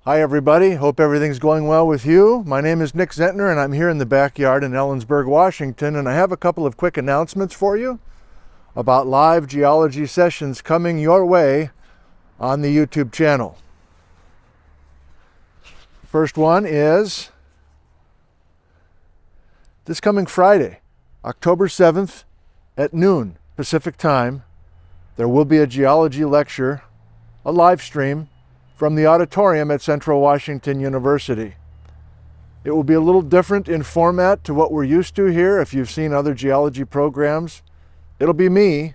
Hi everybody, hope everything's going well with you. My name is Nick Zentner and I'm here in the backyard in Ellensburg, Washington, and I have a couple of quick announcements for you about live geology sessions coming your way on the YouTube channel. First one is this coming Friday, October 7th at noon Pacific time. There will be a geology lecture, a live stream, from the auditorium at Central Washington University. It will be a little different in format to what we're used to here. If you've seen other geology programs, it'll be me,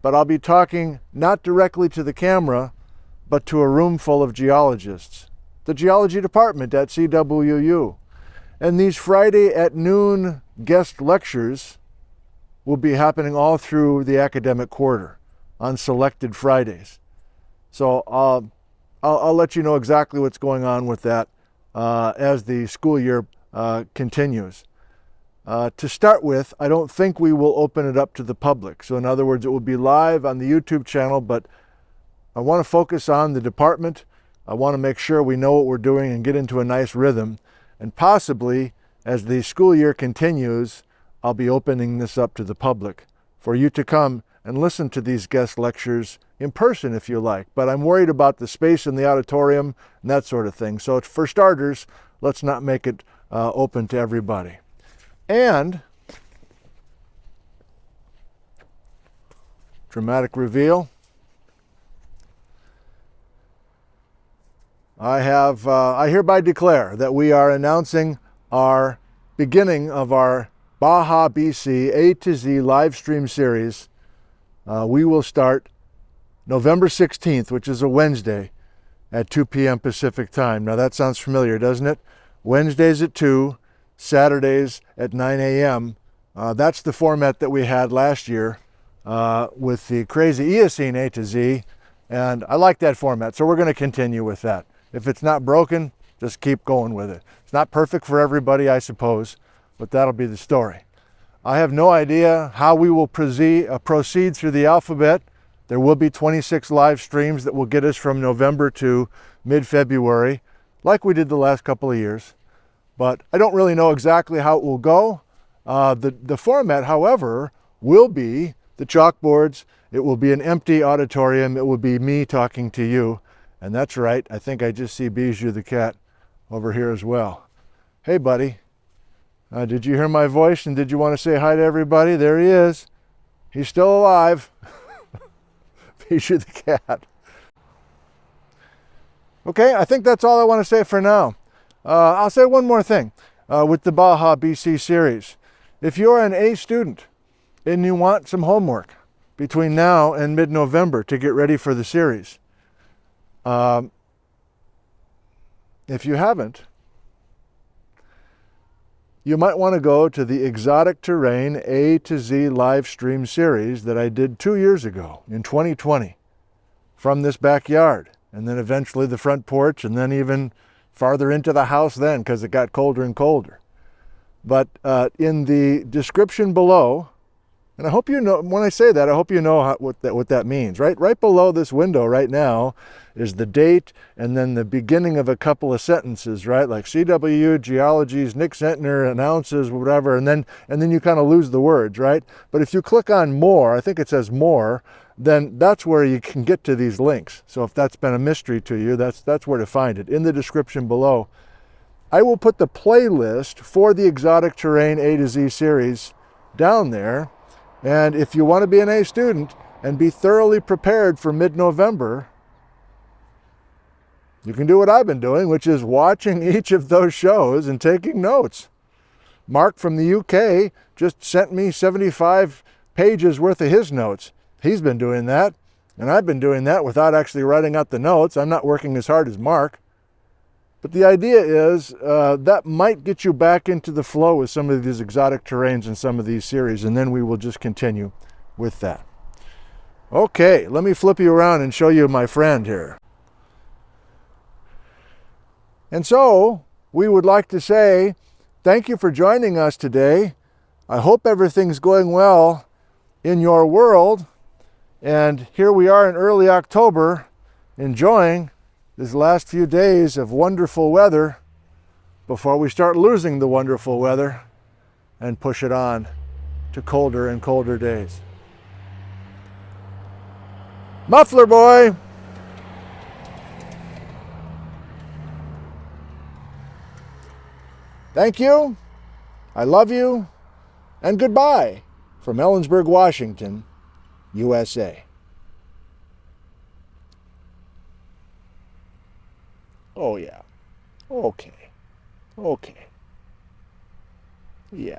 but I'll be talking not directly to the camera, but to a room full of geologists, the geology department at CWU. And these Friday at noon guest lectures will be happening all through the academic quarter on selected Fridays. So I'll let you know exactly what's going on with that as the school year continues. To start with, I don't think we will open it up to the public. So in other words, it will be live on the YouTube channel, but I want to focus on the department. I want to make sure we know what we're doing and get into a nice rhythm. And possibly, as the school year continues, I'll be opening this up to the public for you to come and listen to these guest lectures in person if you like. But I'm worried about the space in the auditorium and that sort of thing. So for starters, let's not make it open to everybody. And dramatic reveal. I hereby declare that we are announcing our beginning of our Baja BC A to Z live stream series. We will start November 16th, which is a Wednesday, at 2 p.m. Pacific time. Now that sounds familiar, doesn't it? Wednesdays at 2, Saturdays at 9 a.m. That's the format that we had last year with the crazy Eocene A to Z, and I like that format, so we're going to continue with that. If it's not broken, just keep going with it. It's not perfect for everybody, I suppose, but that'll be the story. I have no idea how we will proceed through the alphabet. There will be 26 live streams that will get us from November to mid-February, like we did the last couple of years. But I don't really know exactly how it will go. The format, however, will be the chalkboards. It will be an empty auditorium. It will be me talking to you. And that's right, I think I just see Bijou the cat over here as well. Hey, buddy. Did you hear my voice and did you want to say hi to everybody? There he is. He's still alive. Bijou the cat. Okay, I think that's all I want to say for now. I'll say one more thing with the Baja BC series. If you're an A student and you want some homework between now and mid-November to get ready for the series, if you haven't, you might want to go to the Exotic Terrain A to Z live stream series that I did 2 years ago in 2020 from this backyard, and then eventually the front porch, and then even farther into the house then because it got colder and colder. But in the description below, and I hope you know, when I say that, I hope you know what that means. Right below this window right now is the date and then the beginning of a couple of sentences, right? Like CW, Geology's, Nick Zentner announces, whatever, and then you kind of lose the words, right? But if you click on more, I think it says more, then that's where you can get to these links. So if that's been a mystery to you, that's where to find it, in the description below. I will put the playlist for the Exotic Terrain A to Z series down there. And if you want to be an A student and be thoroughly prepared for mid-November, you can do what I've been doing, which is watching each of those shows and taking notes. Mark from the UK just sent me 75 pages worth of his notes. He's been doing that, and I've been doing that without actually writing out the notes. I'm not working as hard as Mark. But the idea is that might get you back into the flow with some of these exotic terrains and some of these series, and then we will just continue with that. Okay, let me flip you around and show you my friend here. And so, we would like to say thank you for joining us today. I hope everything's going well in your world. And here we are in early October, enjoying these last few days of wonderful weather before we start losing the wonderful weather and push it on to colder and colder days. Muffler boy! Thank you, I love you, and goodbye from Ellensburg, Washington, USA. Oh yeah, okay, yeah.